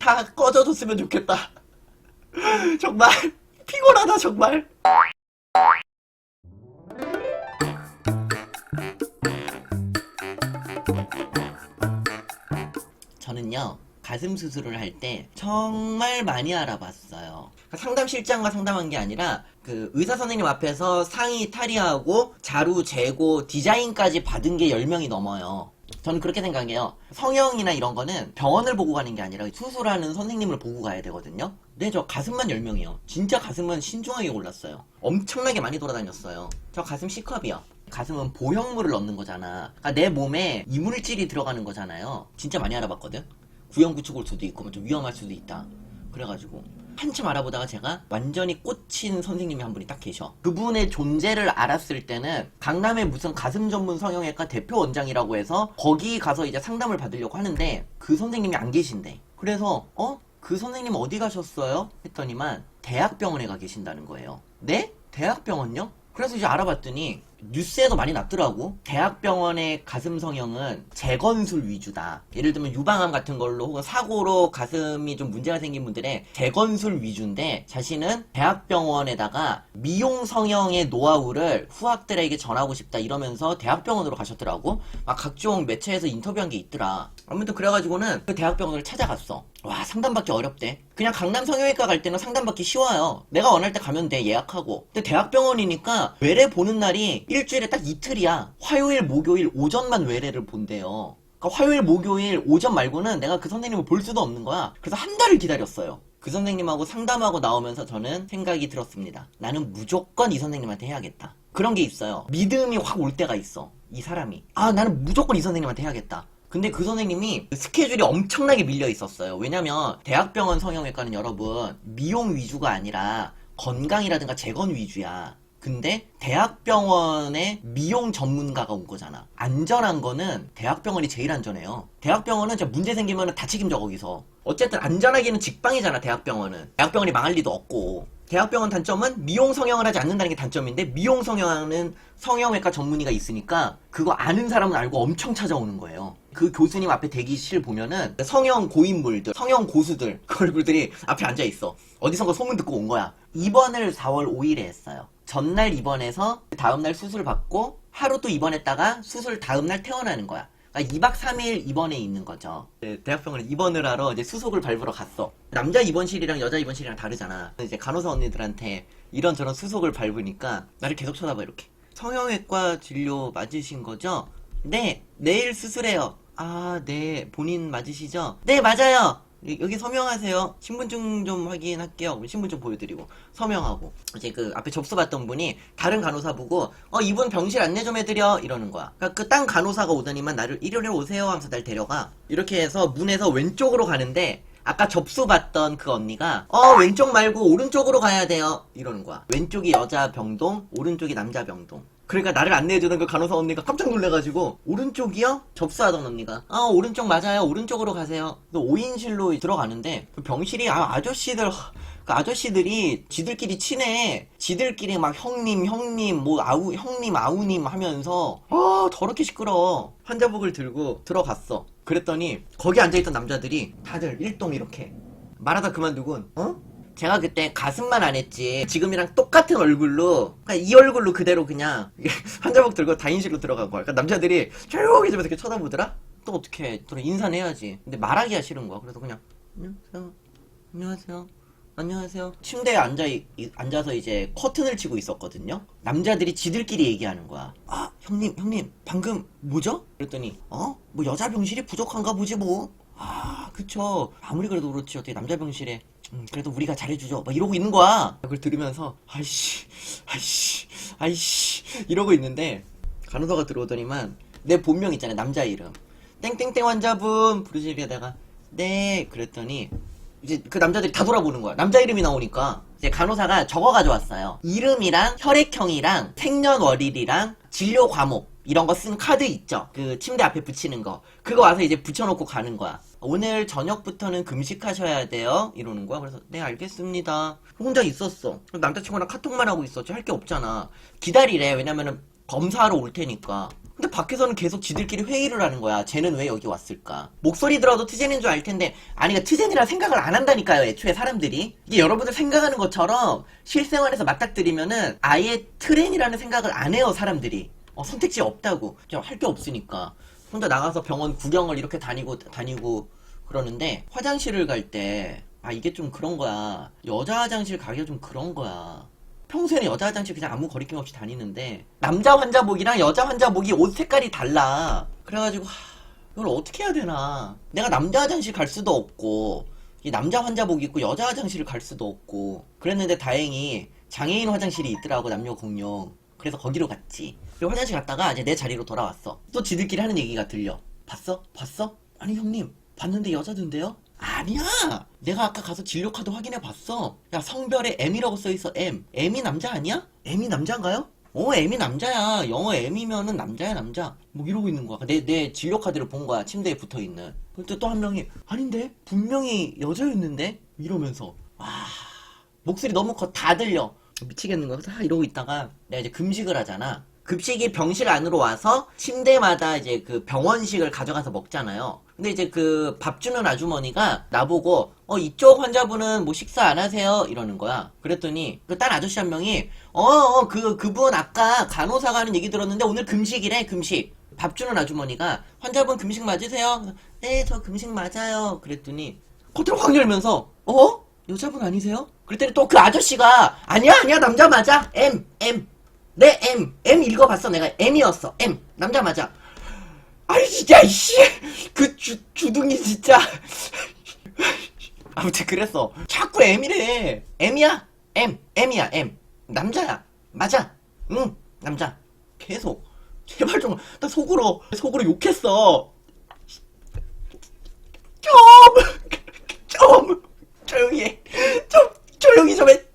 다 꺼져줬으면 좋겠다. 정말 피곤하다 정말. 저는요 가슴 수술을 할 때 정말 많이 알아봤어요. 상담 실장과 상담한 게 아니라 그 의사 선생님 앞에서 상의 탈의하고 자루 재고 디자인까지 받은 게 10명이 넘어요. 저는 그렇게 생각해요. 성형이나 이런 거는 병원을 보고 가는 게 아니라 수술하는 선생님을 보고 가야 되거든요. 근데 저 가슴만 10명이요. 진짜 가슴은 신중하게 골랐어요. 엄청나게 많이 돌아다녔어요. 저 가슴 C컵이요. 가슴은 보형물을 넣는 거잖아. 그러니까 내 몸에 이물질이 들어가는 거잖아요. 진짜 많이 알아봤거든. 구형구축 올 수도 있고 좀 위험할 수도 있다. 그래가지고 한참 알아보다가 제가 완전히 꽂힌 선생님이 한 분이 딱 계셔. 그분의 존재를 알았을 때는 강남의 무슨 가슴 전문 성형외과 대표 원장이라고 해서 거기 가서 이제 상담을 받으려고 하는데 그 선생님이 안 계신대. 그래서 그 선생님 어디 가셨어요? 했더니만 대학병원에 가 계신다는 거예요. 네? 대학병원요? 그래서 이제 알아봤더니 뉴스에도 많이 났더라고. 대학병원의 가슴 성형은 재건술 위주다. 예를 들면 유방암 같은 걸로 혹은 사고로 가슴이 좀 문제가 생긴 분들의 재건술 위주인데 자신은 대학병원에다가 미용 성형의 노하우를 후학들에게 전하고 싶다 이러면서 대학병원으로 가셨더라고. 막 각종 매체에서 인터뷰한 게 있더라. 아무튼 그래가지고는 그 대학병원을 찾아갔어. 와 상담받기 어렵대. 그냥 강남 성형외과 갈 때는 상담받기 쉬워요. 내가 원할 때 가면 돼 예약하고. 근데 대학병원이니까 외래 보는 날이 일주일에 딱 이틀이야. 화요일 목요일 오전만 외래를 본대요. 그러니까 화요일 목요일 오전 말고는 내가 그 선생님을 볼 수도 없는 거야. 그래서 한 달을 기다렸어요. 그 선생님하고 상담하고 나오면서 저는 생각이 들었습니다. 나는 무조건 이 선생님한테 해야겠다. 그런 게 있어요. 믿음이 확 올 때가 있어. 이 사람이 나는 무조건 이 선생님한테 해야겠다. 근데 그 선생님이 스케줄이 엄청나게 밀려 있었어요. 왜냐면 대학병원 성형외과는 여러분 미용 위주가 아니라 건강이라든가 재건 위주야. 근데 대학병원에 미용 전문가가 온 거잖아. 안전한 거는 대학병원이 제일 안전해요. 대학병원은 진짜 문제 생기면 다 책임져 거기서. 어쨌든 안전하기는 직방이잖아 대학병원은. 대학병원이 망할 리도 없고. 대학병원 단점은 미용 성형을 하지 않는다는 게 단점인데 미용 성형하는 성형외과 전문의가 있으니까 그거 아는 사람은 알고 엄청 찾아오는 거예요. 그 교수님 앞에 대기실 보면은 성형 고인물들, 성형 고수들 그 얼굴들이 앞에 앉아있어. 어디선가 소문 듣고 온 거야. 입원을 4월 5일에 했어요. 전날 입원해서 다음날 수술 받고 하루 또 입원했다가 수술 다음날 퇴원하는 거야. 그러니까 2박 3일 입원해 있는 거죠. 대학병원에 입원을 하러 이제 수속을 밟으러 갔어. 남자 입원실이랑 여자 입원실이랑 다르잖아. 이제 간호사 언니들한테 이런저런 수속을 밟으니까 나를 계속 쳐다봐 이렇게. 성형외과 진료 맞으신 거죠? 네, 내일 수술해요. 아, 네, 본인 맞으시죠? 네, 맞아요. 여기 서명하세요. 신분증 좀 확인할게요. 신분증 보여드리고 서명하고 이제 그 앞에 접수 받던 분이 다른 간호사 보고 이분 병실 안내 좀 해드려 이러는 거야. 그러니까 그 딴 간호사가 오더니만 나를 일요일에 오세요 하면서 날 데려가. 이렇게 해서 문에서 왼쪽으로 가는데 아까 접수 받던 그 언니가 왼쪽 말고 오른쪽으로 가야 돼요 이러는 거야. 왼쪽이 여자 병동, 오른쪽이 남자 병동. 그러니까 나를 안내해주는 그 간호사 언니가 깜짝 놀래가지고 오른쪽이요? 접수하던 언니가 오른쪽 맞아요. 오른쪽으로 가세요. 5인실로 들어가는데 그 병실이 아저씨들 그 아저씨들이 지들끼리 친해. 지들끼리 막 형님 뭐 형님 아우님 하면서 더럽게 시끄러워. 환자복을 들고 들어갔어. 그랬더니 거기 앉아있던 남자들이 다들 일동 이렇게 말하다 그만두곤 제가 그때 가슴만 안 했지 지금이랑 똑같은 얼굴로 그러니까 이 얼굴로 그대로 그냥 환자복 들고 다인실로 들어간 거야. 그러니까 남자들이 조용히 좀 이렇게 쳐다보더라. 또 어떻게 또 인사는 해야지. 근데 말하기가 싫은 거야. 그래서 그냥 안녕하세요. 침대에 앉아서 이제 커튼을 치고 있었거든요. 남자들이 지들끼리 얘기하는 거야. 형님 방금 뭐죠? 그랬더니 뭐 여자 병실이 부족한가 보지 뭐. 그쵸. 아무리 그래도 그렇지 어떻게 남자 병실에 그래도 우리가 잘해주죠. 막 이러고 있는 거야. 그걸 들으면서 아이씨 이러고 있는데 간호사가 들어오더니만 내 본명 있잖아요. 남자 이름 땡땡땡 환자분 부르시려다가 네 그랬더니 이제 그 남자들이 다 돌아보는 거야. 남자 이름이 나오니까 이제 간호사가 적어 가져왔어요. 이름이랑 혈액형이랑 생년월일이랑 진료 과목 이런 거 쓴 카드 있죠. 그 침대 앞에 붙이는 거. 그거 와서 이제 붙여놓고 가는 거야. 오늘 저녁부터는 금식하셔야 돼요. 이러는 거야. 그래서 네 알겠습니다. 혼자 있었어. 남자친구랑 카톡만 하고 있었지. 할 게 없잖아. 기다리래. 왜냐면은 검사하러 올 테니까. 근데 밖에서는 계속 지들끼리 회의를 하는 거야. 쟤는 왜 여기 왔을까? 목소리 들어도 트젠인 줄 알 텐데, 아니, 그러니까 트젠이라 생각을 안 한다니까요, 애초에 사람들이. 이게 여러분들 생각하는 것처럼 실생활에서 맞닥뜨리면은 아예 트렌이라는 생각을 안 해요, 사람들이. 선택지 없다고. 할 게 없으니까. 혼자 나가서 병원 구경을 이렇게 다니고 그러는데, 화장실을 갈 때, 이게 좀 그런 거야. 여자 화장실 가기가 좀 그런 거야. 평소에는 여자 화장실 그냥 아무 거리낌 없이 다니는데 남자 환자복이랑 여자 환자복이 옷 색깔이 달라. 그래가지고 이걸 어떻게 해야 되나. 내가 남자 화장실 갈 수도 없고 이 남자 환자복 입고 여자 화장실을 갈 수도 없고 그랬는데 다행히 장애인 화장실이 있더라고, 남녀 공용. 그래서 거기로 갔지. 그리고 화장실 갔다가 이제 내 자리로 돌아왔어. 또 지들끼리 하는 얘기가 들려. 봤어? 아니 형님 봤는데 여자던데요? 아니야! 내가 아까 가서 진료카드 확인해봤어. 야, 성별에 M이라고 써있어, M. M이 남자 아니야? M이 남자인가요? M이 남자야. 영어 M이면은 남자야, 남자. 뭐 이러고 있는 거야. 내 진료카드를 본 거야, 침대에 붙어있는. 그때 또 한 명이, 아닌데? 분명히 여자였는데? 이러면서. 목소리 너무 커. 다 들려. 미치겠는 거야. 그래서 이러고 있다가 내가 이제 금식을 하잖아. 급식이 병실 안으로 와서 침대마다 이제 그 병원식을 가져가서 먹잖아요. 근데 이제 그 밥 주는 아주머니가 나보고 이쪽 환자분은 뭐 식사 안 하세요? 이러는 거야. 그랬더니 그 딴 아저씨 한 명이 그분 아까 간호사가 하는 얘기 들었는데 오늘 금식이래, 금식. 밥 주는 아주머니가 환자분 금식 맞으세요? 네, 저 금식 맞아요. 그랬더니 겉으로 확 열면서 여자분 아니세요? 그랬더니 또 그 아저씨가 아니야 남자 맞아. M. 네, M 읽어봤어. 내가 M이었어. M. 남자 맞아. 아니, 진짜, 이씨. 그 주둥이, 진짜. 아무튼 그랬어. 자꾸 M이래. M이야? M이야, M. 남자야. 맞아. 응, 남자. 계속. 제발 좀, 나 속으로 욕했어. 조용히 해.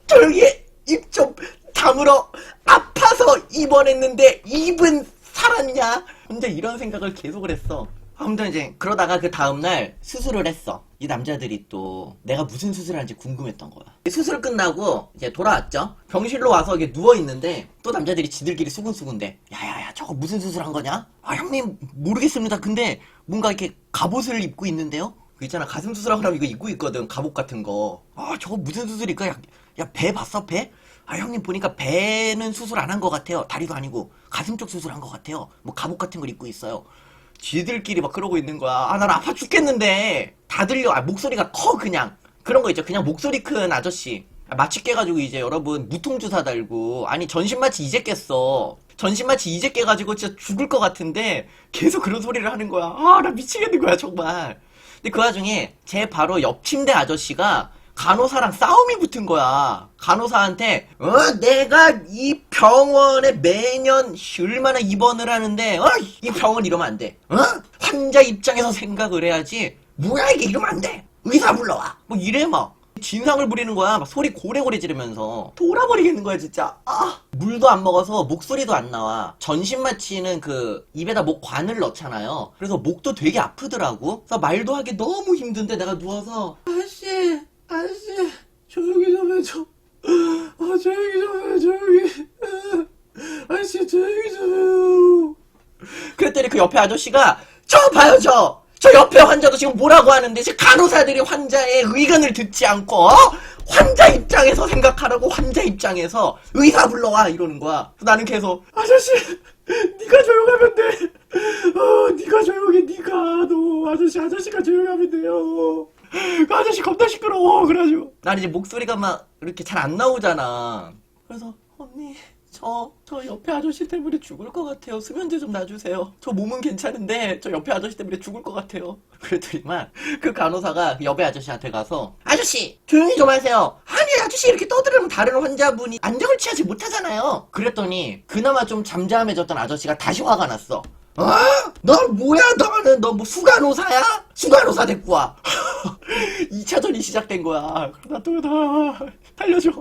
조용히 해. 입 좀 다물어. 아파서 입원했는데 입은 살았냐? 근데 이런 생각을 계속을 했어. 아무튼 이제 그러다가 그 다음날 수술을 했어. 이 남자들이 또 내가 무슨 수술하는지 궁금했던 거야. 수술 끝나고 이제 돌아왔죠. 병실로 와서 이게 누워있는데 또 남자들이 지들끼리 수근수근대. 야야야, 저거 무슨 수술한 거냐? 형님 모르겠습니다. 근데 뭔가 이렇게 갑옷을 입고 있는데요? 그 있잖아, 가슴 수술하고 나면 이거 입고 있거든, 갑옷 같은 거. 저거 무슨 수술일까? 야, 배 봤어, 배? 형님 보니까 배는 수술 안 한 것 같아요. 다리도 아니고 가슴 쪽 수술한 것 같아요. 뭐 갑옷 같은 걸 입고 있어요. 지들끼리 막 그러고 있는 거야. 난 아파 죽겠는데 다 들려. 목소리가 커. 그냥 그런 거 있죠. 그냥 목소리 큰 아저씨. 마취 깨가지고 이제 여러분 무통주사 달고, 아니 전신마취 이제 깼어. 전신마취 이제 깨가지고 진짜 죽을 것 같은데 계속 그런 소리를 하는 거야. 나 미치겠는 거야 정말. 근데 그 와중에 제 바로 옆 침대 아저씨가 간호사랑 싸움이 붙은 거야. 간호사한테 내가 이 병원에 매년 얼마나 입원을 하는데 이 병원 이러면 안 돼. 환자 입장에서 생각을 해야지. 뭐야 이게, 이러면 안 돼. 의사 불러와. 뭐 이래 막 진상을 부리는 거야. 막 소리 고래고래 지르면서 돌아버리겠는 거야 진짜. 물도 안 먹어서 목소리도 안 나와. 전신마취는 그 입에다 목 관을 넣잖아요. 그래서 목도 되게 아프더라고. 그래서 말도 하기 너무 힘든데 내가 누워서 아저씨 조용히 좀 해줘. 아저씨 조용히 좀 해요. 그랬더니 그 옆에 아저씨가 저 봐요, 저 옆에 환자도 지금 뭐라고 하는데 지금 간호사들이 환자의 의견을 듣지 않고 환자 입장에서 생각하라고, 환자 입장에서 의사 불러와 이러는 거야. 나는 계속 아저씨 네가 조용하면 돼. 네가 조용해. 너 아저씨가 조용하면 돼요. 그 아저씨 겁나 시끄러워. 그래가지고 난 이제 목소리가 막 이렇게 잘 안 나오잖아. 그래서 언니 저 옆에 아저씨 때문에 죽을 것 같아요. 수면제 좀 놔주세요. 저 몸은 괜찮은데 저 옆에 아저씨 때문에 죽을 것 같아요. 그랬더니만 그 간호사가 그 옆에 아저씨한테 가서 아저씨 조용히 좀 하세요. 아니 아저씨 이렇게 떠들으면 다른 환자분이 안정을 취하지 못하잖아요. 그랬더니 그나마 좀 잠잠해졌던 아저씨가 다시 화가 났어. 너 뭐야? 너 뭐 수간호사야? 수간호사 데리고 와. 2차전이 시작된 거야. 그러다 또 살려줘.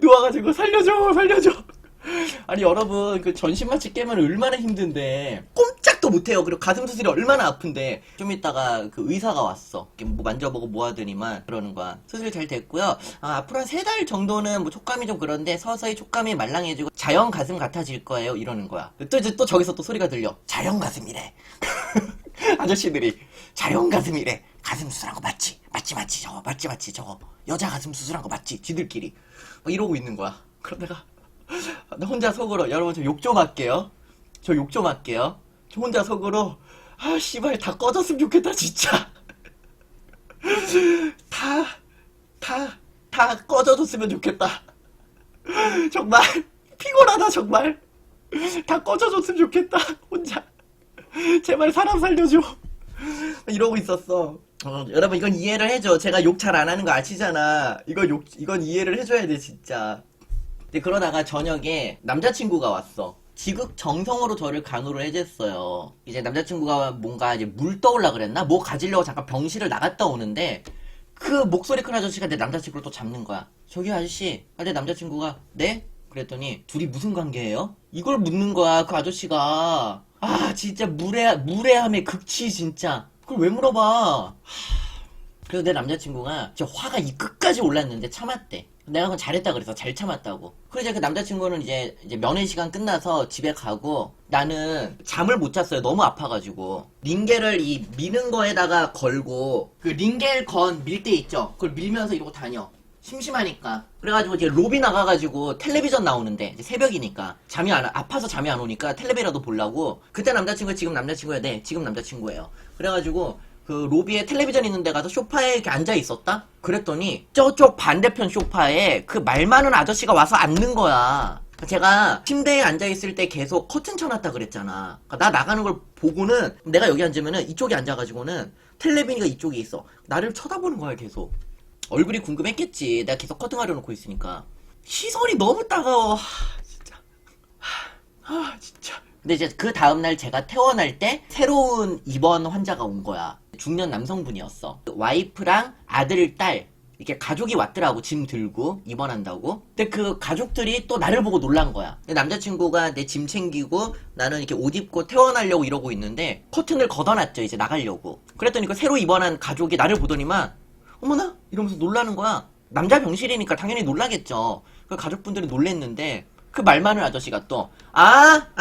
누워가지고 살려줘. 아니 여러분 그 전신마취 깨면 얼마나 힘든데 꼼짝도 생각도 못해요. 그리고 가슴 수술이 얼마나 아픈데. 좀 이따가 그 의사가 왔어. 이렇게 뭐 만져보고 뭐 하더니만 그러는 거야. 수술 잘 됐고요. 앞으로 한 3달 정도는 뭐 촉감이 좀 그런데 서서히 촉감이 말랑해지고 자연 가슴 같아질 거예요. 이러는 거야. 또 이제 또 저기서 또 소리가 들려. 자연 가슴이래. 아저씨들이 자연 가슴이래. 가슴 수술한 거 맞지? 맞지 저거 맞지 저거 여자 가슴 수술한 거 맞지? 지들끼리 막 이러고 있는 거야. 그럼 내가 나 혼자 속으로 여러분 저 욕 좀 할게요. 저 욕 좀 할게요. 저 혼자 속으로 씨발 다 꺼졌으면 좋겠다 진짜. 다 꺼져줬으면 좋겠다. 정말 피곤하다 정말. 다 꺼져줬으면 좋겠다 혼자. 제발 사람 살려줘. 이러고 있었어. 여러분 이건 이해를 해줘. 제가 욕 잘 안 하는 거 아시잖아. 이건 이해를 해줘야 돼 진짜. 근데 그러다가 저녁에 남자친구가 왔어. 지극정성으로 저를 간호를 해줬어요. 이제 남자친구가 뭔가 이제 물 떠올라 그랬나? 뭐 가지려고 잠깐 병실을 나갔다 오는데 그 목소리 큰 아저씨가 내 남자친구를 또 잡는 거야. 저기 아저씨. 내 남자친구가 네? 그랬더니 둘이 무슨 관계예요? 이걸 묻는 거야 그 아저씨가. 진짜 무례함의 극치 진짜. 그걸 왜 물어봐. 그래서 내 남자친구가 진짜 화가 이 끝까지 올랐는데 참았대. 내가 그건 잘했다 그래서 잘 참았다고. 그래서 그 남자친구는 이제 면회 시간 끝나서 집에 가고 나는 잠을 못 잤어요. 너무 아파가지고. 링겔을 이 미는 거에다가 걸고 그 링겔 건 밀대 있죠. 그걸 밀면서 이러고 다녀. 심심하니까. 그래가지고 이제 로비 나가가지고 텔레비전 나오는데 이제 새벽이니까 아파서 잠이 안 오니까 텔레비라도 보려고. 그때 남자친구가 지금 남자친구야. 네, 지금 남자친구예요. 그래가지고 그 로비에 텔레비전 있는 데 가서 소파에 이렇게 앉아 있었다? 그랬더니 저쪽 반대편 소파에 그 말 많은 아저씨가 와서 앉는 거야. 제가 침대에 앉아 있을 때 계속 커튼 쳐놨다 그랬잖아. 나 나가는 걸 보고는 내가 여기 앉으면은 이쪽에 앉아가지고는 텔레비가 이쪽에 있어. 나를 쳐다보는 거야 계속. 얼굴이 궁금했겠지. 내가 계속 커튼 가려놓고 있으니까. 시선이 너무 따가워. 진짜. 진짜. 근데 이제 그 다음날 제가 퇴원할 때 새로운 입원 환자가 온 거야. 중년 남성분이었어. 와이프랑 아들, 딸 이렇게 가족이 왔더라고. 짐 들고 입원한다고. 근데 그 가족들이 또 나를 보고 놀란 거야. 남자친구가 내 짐 챙기고 나는 이렇게 옷 입고 퇴원하려고 이러고 있는데 커튼을 걷어놨죠. 이제 나가려고. 그랬더니 그 새로 입원한 가족이 나를 보더니만 어머나? 이러면서 놀라는 거야. 남자 병실이니까 당연히 놀라겠죠. 그 가족분들이 놀랬는데 그 말 많은 아저씨가 또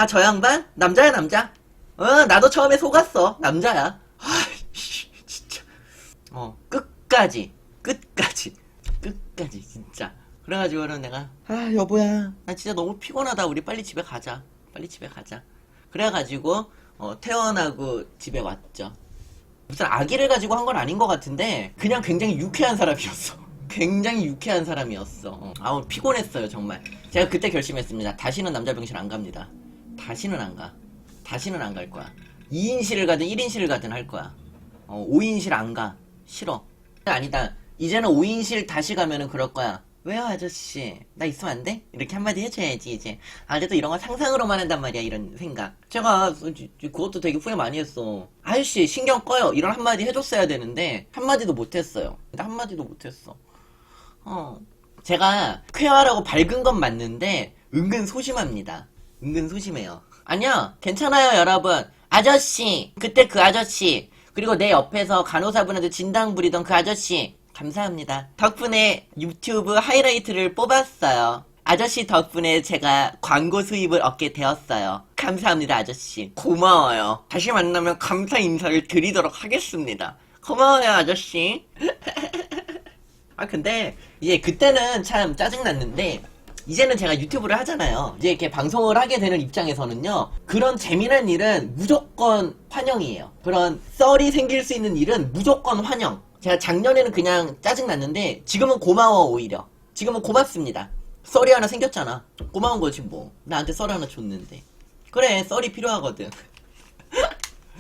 저 양반? 남자야 남자. 나도 처음에 속았어. 남자야. 진짜. 끝까지 진짜. 그래가지고는 내가 여보야 나 진짜 너무 피곤하다. 우리 빨리 집에 가자. 그래가지고 퇴원하고 집에 왔죠. 무슨 아기를 가지고 한 건 아닌 것 같은데 그냥 굉장히 유쾌한 사람이었어. 피곤했어요 정말. 제가 그때 결심했습니다. 다시는 남자 병실 안 갑니다. 다시는 안 갈 거야. 2인실을 가든 1인실을 가든 할 거야. 5인실 안 가. 싫어. 아니다. 이제는 5인실 다시 가면은 그럴 거야. 왜요 아저씨? 나 있으면 안 돼? 이렇게 한마디 해줘야지 이제. 그래도 이런 거 상상으로만 한단 말이야. 이런 생각. 제가 그것도 되게 후회 많이 했어. 아저씨 신경 꺼요. 이런 한마디 해줬어야 되는데 한마디도 못했어요. 제가 쾌활하고 밝은 건 맞는데 은근 소심합니다. 소심해요. 아니야 괜찮아요 여러분. 아저씨 그때 그 아저씨 그리고 내 옆에서 간호사분한테 진당 부리던 그 아저씨 감사합니다. 덕분에 유튜브 하이라이트를 뽑았어요. 아저씨 덕분에 제가 광고 수입을 얻게 되었어요. 감사합니다 아저씨. 고마워요. 다시 만나면 감사 인사를 드리도록 하겠습니다. 고마워요 아저씨. 근데 이제 그때는 참 짜증났는데 이제는 제가 유튜브를 하잖아요. 이제 이렇게 방송을 하게 되는 입장에서는요, 그런 재미난 일은 무조건 환영이에요. 그런 썰이 생길 수 있는 일은 무조건 환영. 제가 작년에는 그냥 짜증났는데 지금은 고마워. 오히려 지금은 고맙습니다. 썰이 하나 생겼잖아. 고마운 거지 뭐. 나한테 썰 하나 줬는데. 그래 썰이 필요하거든.